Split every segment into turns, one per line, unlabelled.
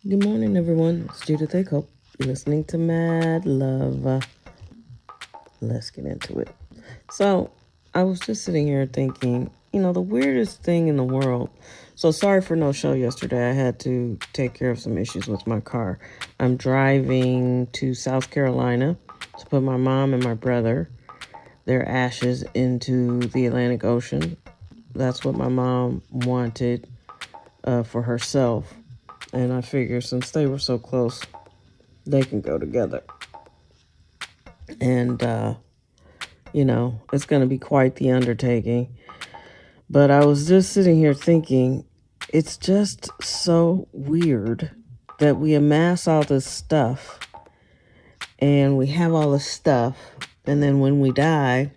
Good morning, everyone. It's Judith A. Cope. You're listening to Mad Love. Let's get into it. So, I was just sitting here thinking, the weirdest thing in the world. So, sorry for no show yesterday. I had to take care of some issues with my car. I'm driving to South Carolina to put my mom and my brother, their ashes, into the Atlantic Ocean. That's what my mom wanted for herself. And I figured since they were so close, they can go together. And, it's going to be quite the undertaking. But I was just sitting here thinking, it's just so weird that we amass all this stuff and we have all this stuff. And then when we die,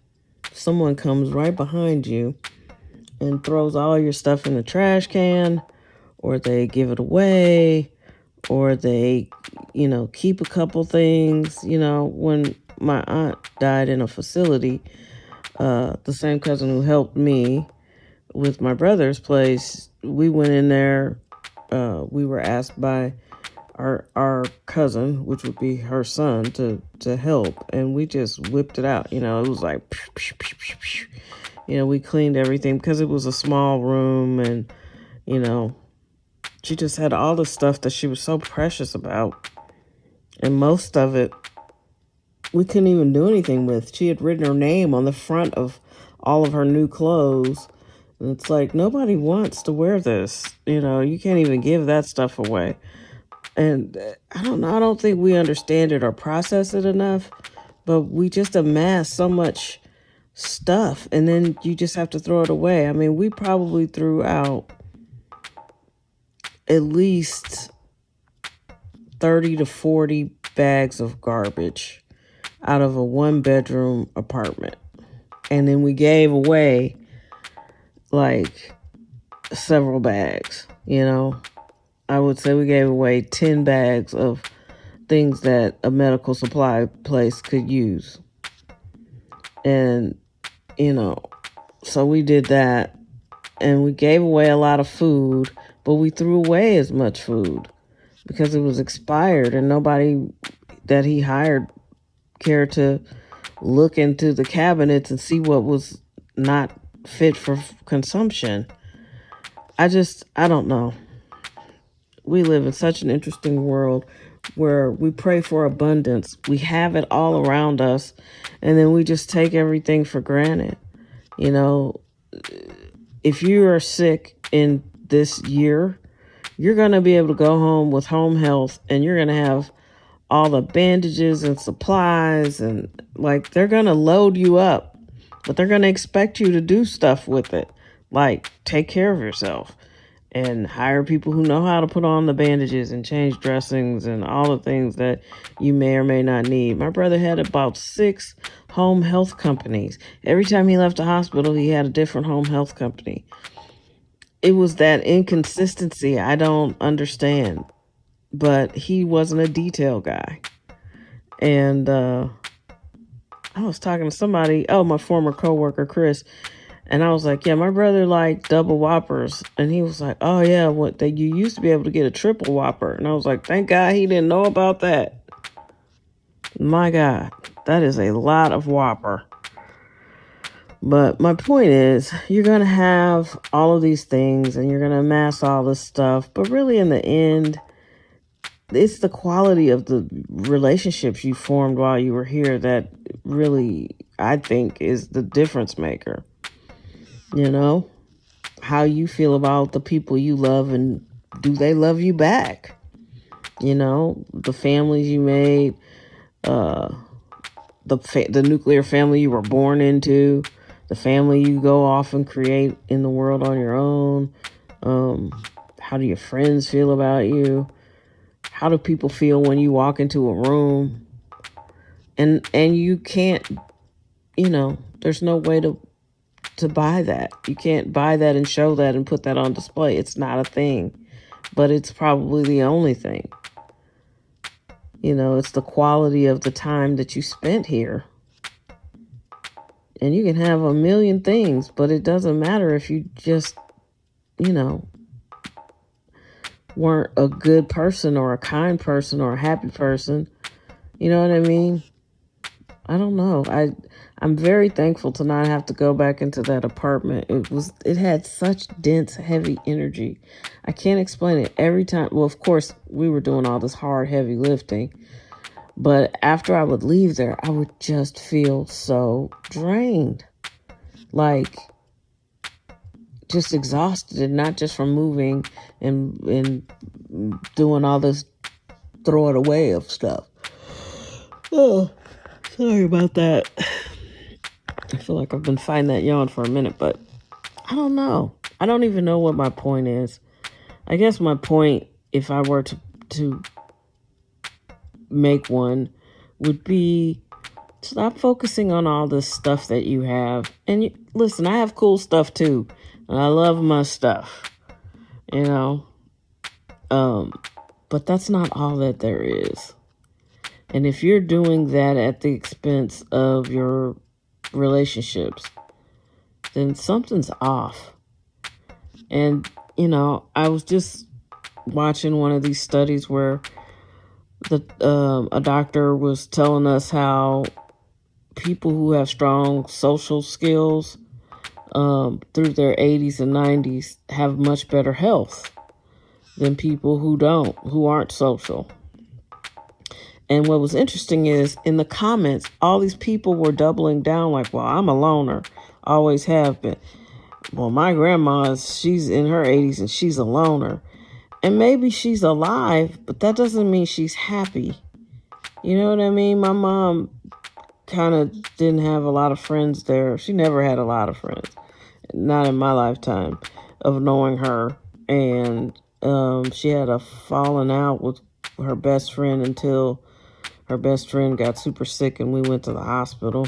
someone comes right behind you and throws all your stuff in the trash can, or they give it away, or they, keep a couple things. When my aunt died in a facility, the same cousin who helped me with my brother's place, we went in there. We were asked by our cousin, which would be her son, to help, and we just whipped it out. It was like, we cleaned everything because it was a small room, and she just had all the stuff that she was so precious about, and most of it we couldn't even do anything with. She had written her name on the front of all of her new clothes. And it's like, nobody wants to wear this. You can't even give that stuff away. And I don't know. I don't think we understand it or process it enough. But we just amass so much stuff. And then you just have to throw it away. I mean, we probably threw out at least 30 to 40 bags of garbage out of a 1-bedroom apartment. And then we gave away like several bags, I would say we gave away 10 bags of things that a medical supply place could use. And, so we did that, and we gave away a lot of food, but we threw away as much food because it was expired, and nobody that he hired cared to look into the cabinets and see what was not fit for consumption. I don't know. We live in such an interesting world where we pray for abundance. We have it all around us, and then we just take everything for granted. If you are sick in this year, you're going to be able to go home with home health, and you're going to have all the bandages and supplies, and like they're going to load you up, but they're going to expect you to do stuff with it, like take care of yourself and hire people who know how to put on the bandages and change dressings and all the things that you may or may not need. My brother had about 6 home health companies. Every time he left the hospital, he had a different home health company. It was that inconsistency I don't understand. But he wasn't a detail guy. And I was talking to somebody, my former coworker, Chris, and I was like, yeah, my brother liked double Whoppers. And he was like, oh, yeah, you used to be able to get a triple Whopper. And I was like, thank God he didn't know about that. My God, that is a lot of Whopper. But my point is, you're going to have all of these things, and you're going to amass all this stuff. But really, in the end, it's the quality of the relationships you formed while you were here that really, I think, is the difference maker. How you feel about the people you love, and do they love you back? The families you made, the nuclear family you were born into, the family you go off and create in the world on your own. How do your friends feel about you? How do people feel when you walk into a room? And you can't, there's no way to buy that. You can't buy that and show that and put that on display. It's not a thing, but it's probably the only thing. It's the quality of the time that you spent here. And you can have a million things, but it doesn't matter if you just, weren't a good person or a kind person or a happy person. You know what I mean? I don't know. I'm very thankful to not have to go back into that apartment. It had such dense, heavy energy. I can't explain it. Every time, well, of course, we were doing all this hard, heavy lifting. But after I would leave there, I would just feel so drained. Like, just exhausted, and not just from moving and doing all this throw it away of stuff. Oh, sorry about that. I feel like I've been fighting that yawn for a minute, but I don't know. I don't even know what my point is. I guess my point, if I were to make one, would be stop focusing on all this stuff that you have. And listen, I have cool stuff too, and I love my stuff, you know. But that's not all that there is. And if you're doing that at the expense of your relationships, then something's off. And, I was just watching one of these studies where a doctor was telling us how people who have strong social skills through their 80s and 90s have much better health than people who aren't social. And what was interesting is in the comments, all these people were doubling down like, well, I'm a loner, always have been. Well, my grandma, she's in her 80s and she's a loner. And maybe she's alive, but that doesn't mean she's happy. You know what I mean? My mom kind of didn't have a lot of friends there. She never had a lot of friends, not in my lifetime of knowing her. And she had a falling out with her best friend until her best friend got super sick and we went to the hospital.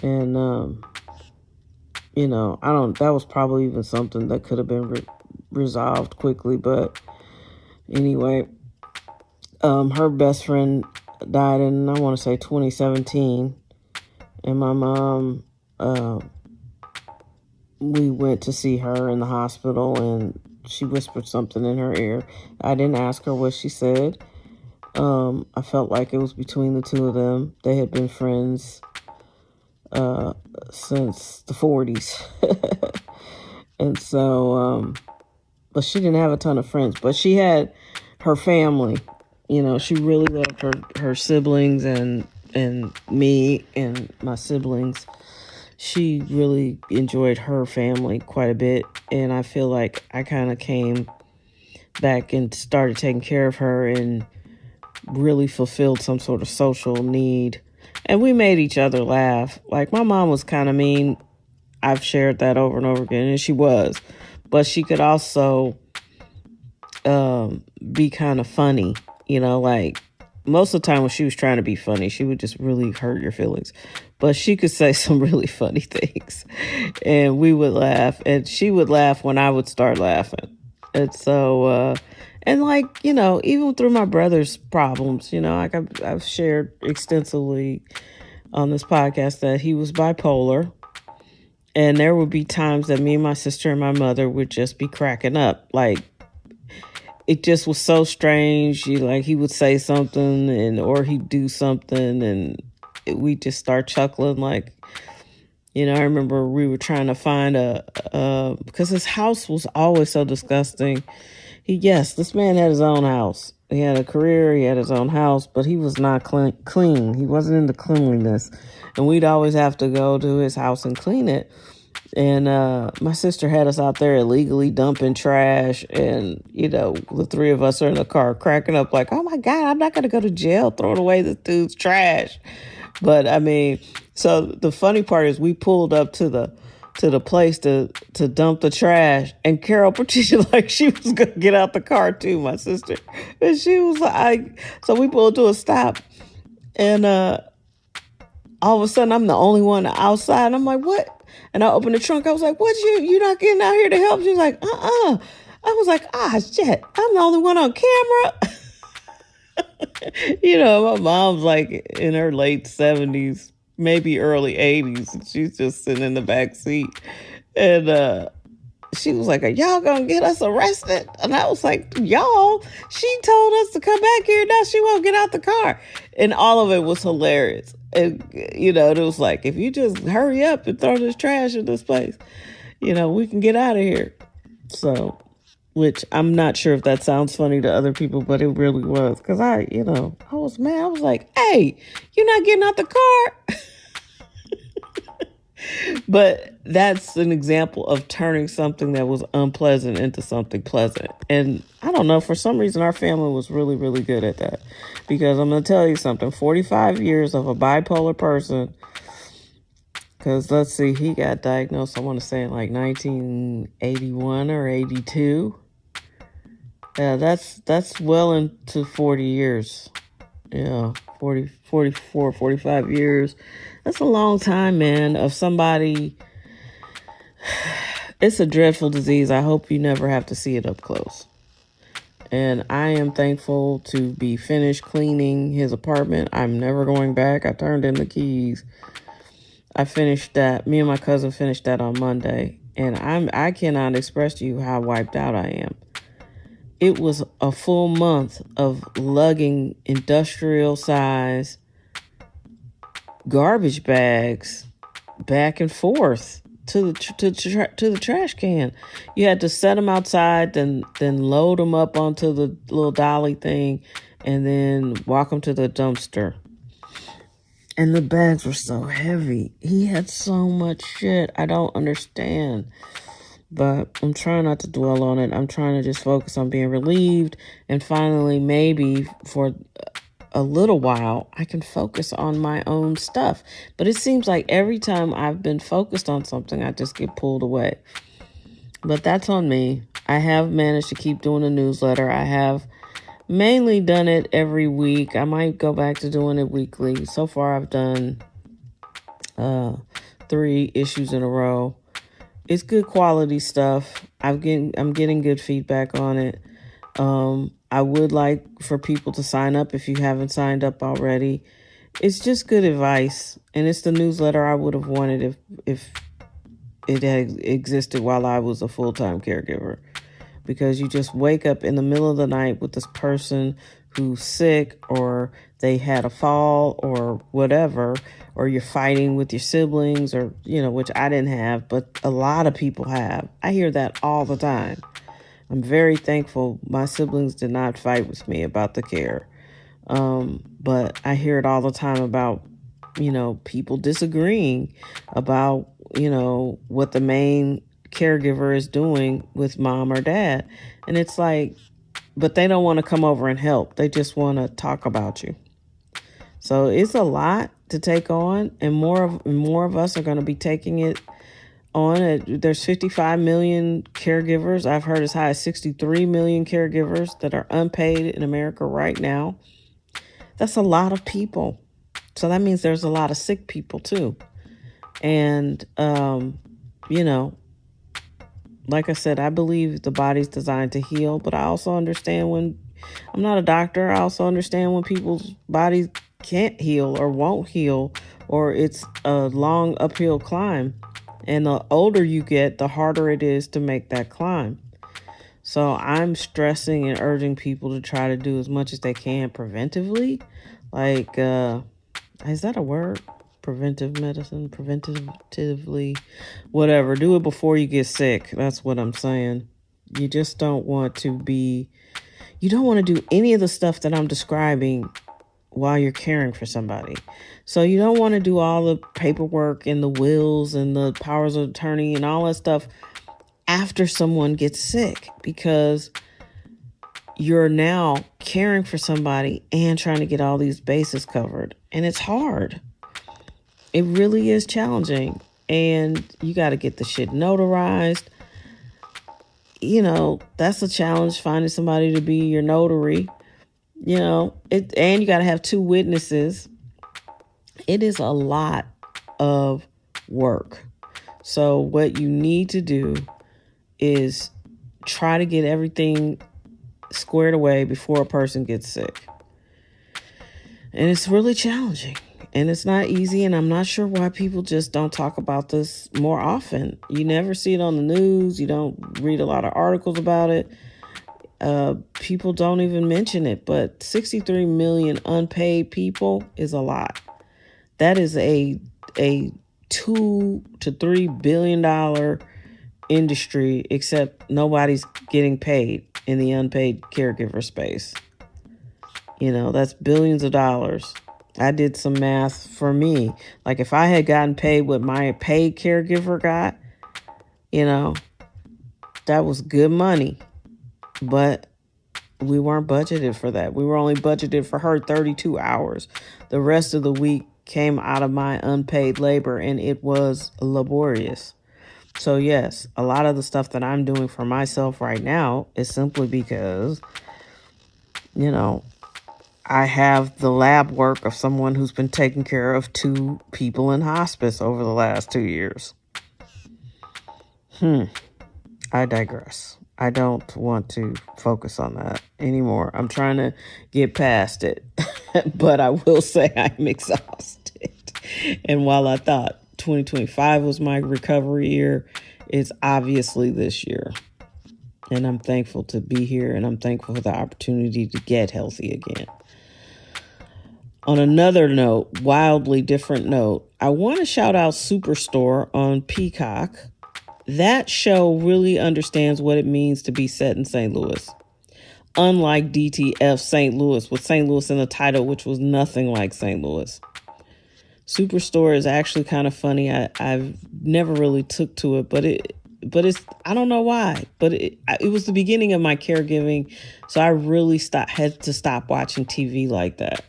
And, that was probably even something that could have been resolved quickly. But anyway, her best friend died in, I want to say 2017. And my mom, we went to see her in the hospital and she whispered something in her ear. I didn't ask her what she said. I felt like it was between the two of them. They had been friends since the 40s. And so, but she didn't have a ton of friends. But she had her family. She really loved her siblings and me and my siblings. She really enjoyed her family quite a bit. And I feel like I kind of came back and started taking care of her and really fulfilled some sort of social need. And we made each other laugh. Like, my mom was kind of mean. I've shared that over and over again, and she was. But she could also be kind of funny. Like, most of the time when she was trying to be funny, she would just really hurt your feelings. But she could say some really funny things. And we would laugh. And she would laugh when I would start laughing. And so, even through my brother's problems, like I've shared extensively on this podcast that he was bipolar. And there would be times that me and my sister and my mother would just be cracking up. Like, it just was so strange. He would say something or he'd do something and we just start chuckling. Like, I remember we were trying to find because his house was always so disgusting. This man had his own house. He had a career, he had his own house, but he was not clean. He wasn't into cleanliness. And we'd always have to go to his house and clean it. And my sister had us out there illegally dumping trash. And, the three of us are in the car cracking up like, oh, my God, I'm not going to go to jail throwing away this dude's trash. But, so the funny part is we pulled up to the place to dump the trash, and Carol pretended like she was going to get out the car too, my sister. And she was like, so we pulled to a stop, and all of a sudden I'm the only one outside. I'm like, what? And I opened the trunk. I was like, what, you not getting out here to help? She was like, I was like, shit, I'm the only one on camera. My mom's like in her late 70s, maybe early 80s. And she's just sitting in the back seat. And she was like, are y'all gonna get us arrested? And I was like, y'all, she told us to come back here. Now she won't get out the car. And all of it was hilarious. And, it was like, if you just hurry up and throw this trash in this place, we can get out of here. So, which I'm not sure if that sounds funny to other people, but it really was. Because I was mad. I was like, hey, you're not getting out the car. But that's an example of turning something that was unpleasant into something pleasant. And I don't know, for some reason, our family was really, really good at that. Because I'm going to tell you something, 45 years of a bipolar person, because let's see, he got diagnosed, I want to say in like 1981 or 82. Yeah, that's well into 40 years. Yeah, 40, 44, 45 years. That's a long time, man, of somebody. It's a dreadful disease. I hope you never have to see it up close. And I am thankful to be finished cleaning his apartment. I'm never going back. I turned in the keys. I finished that. Me and my cousin finished that on Monday. And I cannot express to you how wiped out I am. It was a full month of lugging industrial size garbage bags back and forth to the trash can. You had to set them outside, then load them up onto the little dolly thing, and then walk them to the dumpster. And the bags were so heavy. He had so much shit. I don't understand. But I'm trying not to dwell on it. I'm trying to just focus on being relieved. And finally, maybe for a little while, I can focus on my own stuff. But it seems like every time I've been focused on something, I just get pulled away. But that's on me. I have managed to keep doing a newsletter. I have mainly done it every week. I might go back to doing it weekly. So far, I've done 3 issues in a row. It's good quality stuff. I'm getting good feedback on it. I would like for people to sign up if you haven't signed up already. It's just good advice, and it's the newsletter I would have wanted if it had existed while I was a full-time caregiver. Because you just wake up in the middle of the night with this person who's sick, or they had a fall or whatever, or you're fighting with your siblings, or, which I didn't have, but a lot of people have. I hear that all the time. I'm very thankful my siblings did not fight with me about the care. But I hear it all the time about, people disagreeing about, what the main caregiver is doing with mom or dad. And it's like, but they don't want to come over and help. They just want to talk about you. So it's a lot to take on, and more of us are going to be taking it on. There's 55 million caregivers. I've heard as high as 63 million caregivers that are unpaid in America right now. That's a lot of people. So that means there's a lot of sick people too. And, like I said, I believe the body's designed to heal, but I also understand when, I'm not a doctor, I also understand when people's bodies can't heal or won't heal, or it's a long uphill climb. And the older you get, the harder it is to make that climb. So I'm stressing and urging people to try to do as much as they can preventively. Like, is that a word? Preventive medicine, preventatively, whatever. Do it before you get sick. That's what I'm saying. You just don't want to do any of the stuff that I'm describing while you're caring for somebody. So you don't want to do all the paperwork and the wills and the powers of attorney and all that stuff after someone gets sick, because you're now caring for somebody and trying to get all these bases covered. And it's hard. It really is challenging. And you got to get the shit notarized. That's a challenge, finding somebody to be your notary. And you got to have 2 witnesses. It is a lot of work. So what you need to do is try to get everything squared away before a person gets sick. And it's really challenging. And it's not easy, and I'm not sure why people just don't talk about this more often. You never see it on the news. You don't read a lot of articles about it. People don't even mention it, but 63 million unpaid people is a lot. That is a $2 to $3 billion industry, except nobody's getting paid in the unpaid caregiver space. That's billions of dollars. I did some math for me. Like if I had gotten paid what my paid caregiver got, that was good money. But we weren't budgeted for that. We were only budgeted for her 32 hours. The rest of the week came out of my unpaid labor, and it was laborious. So yes, a lot of the stuff that I'm doing for myself right now is simply because, I have the lab work of someone who's been taking care of 2 people in hospice over the last 2 years. I digress. I don't want to focus on that anymore. I'm trying to get past it, but I will say I'm exhausted. And while I thought 2025 was my recovery year, it's obviously this year. And I'm thankful to be here, and I'm thankful for the opportunity to get healthy again. On another note, wildly different note, I want to shout out Superstore on Peacock. That show really understands what it means to be set in St. Louis. Unlike DTF St. Louis, with St. Louis in the title, which was nothing like St. Louis. Superstore is actually kind of funny. I've never really took to it, but it's, I don't know why, but it was the beginning of my caregiving. So I really had to stop watching TV like that.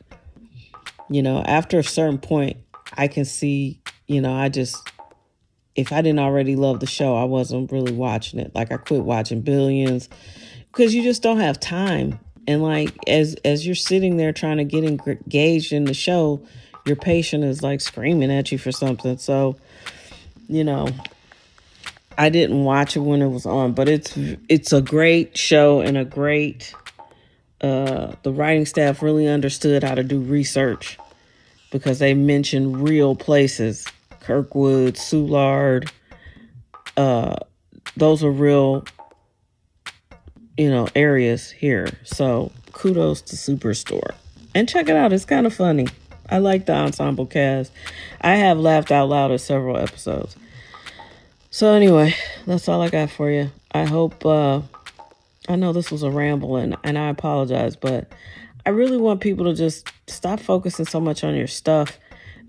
After a certain point, I can see, if I didn't already love the show, I wasn't really watching it. Like I quit watching Billions because you just don't have time. And like, as you're sitting there trying to get engaged in the show, your patient is like screaming at you for something. So, I didn't watch it when it was on, but it's a great show and a great, the writing staff really understood how to do research because they mentioned real places. Kirkwood, Soulard, those are real, areas here. So kudos to Superstore. And check it out. It's kind of funny. I like the ensemble cast. I have laughed out loud at several episodes. So anyway, that's all I got for you. I hope, I know this was a ramble and I apologize, but I really want people to just stop focusing so much on your stuff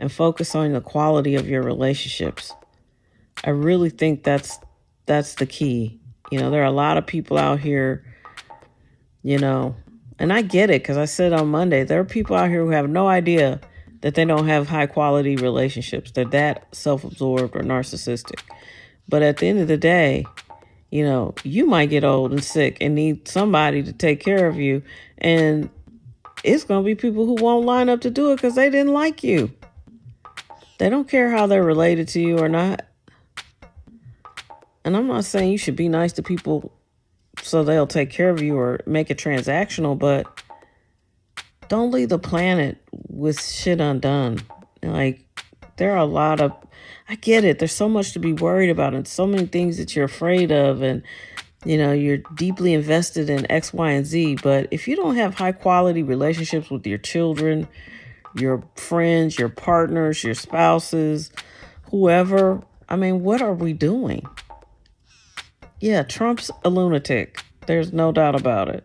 and focus on the quality of your relationships. I really think that's the key. There are a lot of people out here, and I get it because I said on Monday, there are people out here who have no idea that they don't have high quality relationships. They're that self-absorbed or narcissistic. But at the end of the day, you might get old and sick and need somebody to take care of you. And it's going to be people who won't line up to do it because they didn't like you. They don't care how they're related to you or not. And I'm not saying you should be nice to people so they'll take care of you or make it transactional, but don't leave the planet with shit undone. Like, there are a lot of, I get it. There's so much to be worried about and so many things that you're afraid of. And, you're deeply invested in X, Y, and Z. But if you don't have high quality relationships with your children, your friends, your partners, your spouses, whoever, what are we doing? Yeah, Trump's a lunatic. There's no doubt about it.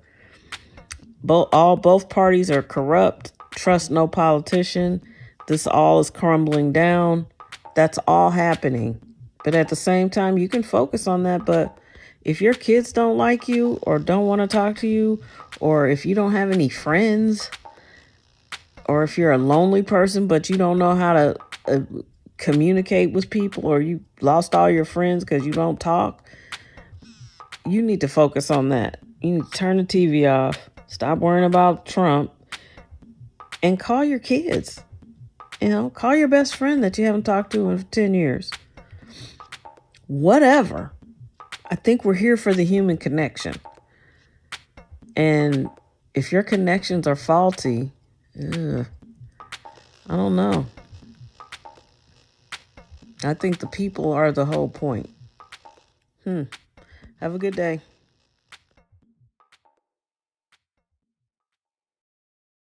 Both parties are corrupt. Trust no politician. This all is crumbling down. That's all happening. But at the same time, you can focus on that. But if your kids don't like you or don't want to talk to you, or if you don't have any friends, or if you're a lonely person, but you don't know how to communicate with people, or you lost all your friends because you don't talk, you need to focus on that. You need to turn the TV off, stop worrying about Trump, and call your kids. Call your best friend that you haven't talked to in 10 years. Whatever. I think we're here for the human connection. And if your connections are faulty, I don't know. I think the people are the whole point. Have a good day.